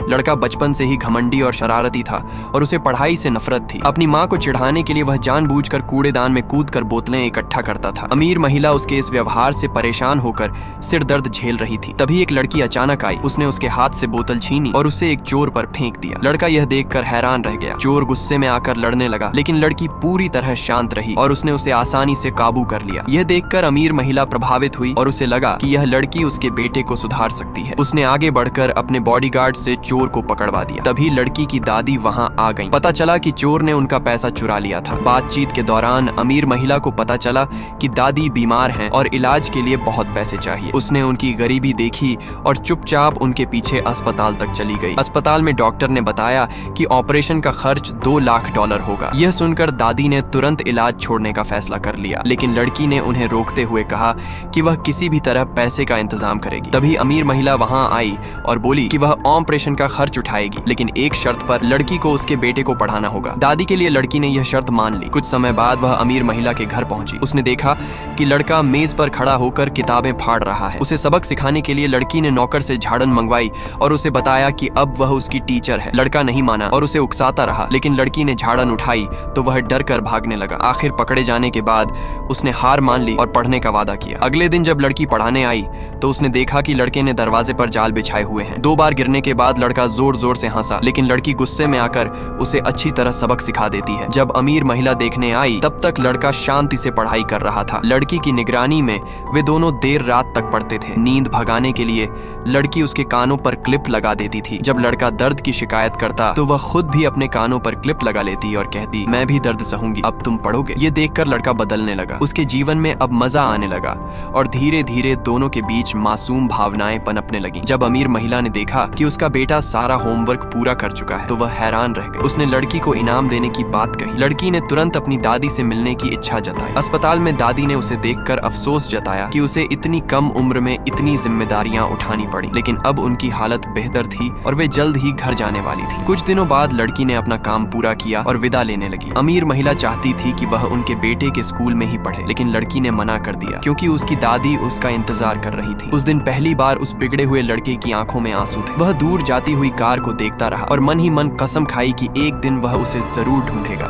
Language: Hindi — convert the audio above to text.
लड़का बचपन से ही घमंडी और शरारती था और उसे पढ़ाई से नफरत थी। अपनी माँ को चिढ़ाने के लिए वह जानबूझकर कूड़ेदान में कूदकर बोतलें इकट्ठा करता था। अमीर महिला उसके इस व्यवहार से परेशान होकर सिर दर्द झेल रही थी। तभी एक लड़की अचानक आई, उसने उसके हाथ से बोतल छीनी और उसे एक चोर पर फेंक दिया। लड़का यह देखकर हैरान रह गया। चोर गुस्से में आकर लड़ने लगा, लेकिन लड़की पूरी तरह शांत रही और उसने उसे आसानी से काबू कर लिया। यह देखकर अमीर महिला प्रभावित हुई और उसे लगा कि यह लड़की उसके बेटे को सुधार सकती है। उसने आगे बढ़कर अपने बॉडीगार्ड से चोर को पकड़वा दिया। तभी लड़की की दादी वहां आ गई। पता चला कि चोर ने उनका पैसा चुरा लिया था। बातचीत के दौरान अमीर महिला को पता चला कि दादी बीमार हैं और इलाज के लिए बहुत पैसे चाहिए। उसने उनकी गरीबी देखी और चुपचाप उनके पीछे अस्पताल तक चली गई। अस्पताल में डॉक्टर ने बताया कि ऑपरेशन का खर्च $2 लाख होगा। यह सुनकर दादी ने तुरंत इलाज छोड़ने का फैसला कर लिया, लेकिन लड़की ने उन्हें रोकते हुए कहा कि वह किसी भी तरह पैसे का इंतजाम करेगी। तभी अमीर महिला वहां आई और बोली कि वह ऑपरेशन का खर्च उठाएगी, लेकिन एक शर्त पर, लड़की को उसके बेटे को पढ़ाना होगा। दादी के लिए लड़की ने यह शर्त मान ली। कुछ समय बाद वह अमीर महिला के घर पहुंची। उसने देखा कि लड़का मेज पर खड़ा होकर किताबें फाड़ रहा है। उसे सबक सिखाने के लिए लड़की ने नौकर से झाड़न मंगवाई और उसे बताया कि अब वह उसकी टीचर है। लड़का नहीं माना और उसे उकसाता रहा, लेकिन लड़की ने झाड़न उठाई तो वह डर कर भागने लगा। आखिर पकड़े जाने के बाद उसने हार मान ली और पढ़ने का वादा किया। अगले दिन जब लड़की पढ़ाने आई तो उसने देखा कि लड़के ने दरवाजे पर जाल बिछाए हुए हैं। 2 बार गिरने के बाद लड़का जोर जोर से हंसा, लेकिन लड़की गुस्से में आकर उसे अच्छी तरह सबक सिखा देती है। जब अमीर महिला देखने आई तब तक लड़का शांति से पढ़ाई कर रहा था। लड़की की निगरानी में वे दोनों देर रात तक पढ़ते थे। नींद भगाने के लिए लड़की उसके कानों पर क्लिप लगा देती थी। जब लड़का दर्द की शिकायत करता तो वह खुद भी अपने कानों पर क्लिप लगा लेती और कहती, मैं भी दर्द सहूंगी, अब तुम पढ़ोगे। ये देखकर लड़का बदलने लगा। उसके जीवन में अब मजा आने लगा और धीरे धीरे दोनों के बीच मासूम भावनाएं पनपने लगी। जब अमीर महिला ने देखा कि उसका बेटा सारा होमवर्क पूरा कर चुका है तो वह हैरान रह गई। उसने लड़की को इनाम देने की बात कही। लड़की ने तुरंत अपनी दादी से मिलने की इच्छा जताई। अस्पताल में दादी ने उसे देखकर अफसोस जताया कि उसे इतनी कम उम्र में इतनी जिम्मेदारियां उठानी पड़ी, लेकिन अब उनकी हालत बेहतर थी और वे जल्द ही घर जाने वाली थी। कुछ दिनों बाद लड़की ने अपना काम पूरा किया और विदा लेने लगी। अमीर महिला चाहती थी कि वह उनके बेटे के स्कूल में ही पढ़े, लेकिन लड़की ने मना कर दिया क्योंकि उसकी दादी उसका इंतजार कर रही थी। उस दिन पहली बार उस बिगड़े हुए लड़के की आंखों में आंसू थे। वह दूर जाती हुई कार को देखता रहा और मन ही मन कसम खाई कि एक दिन वह उसे जरूर ढूंढेगा।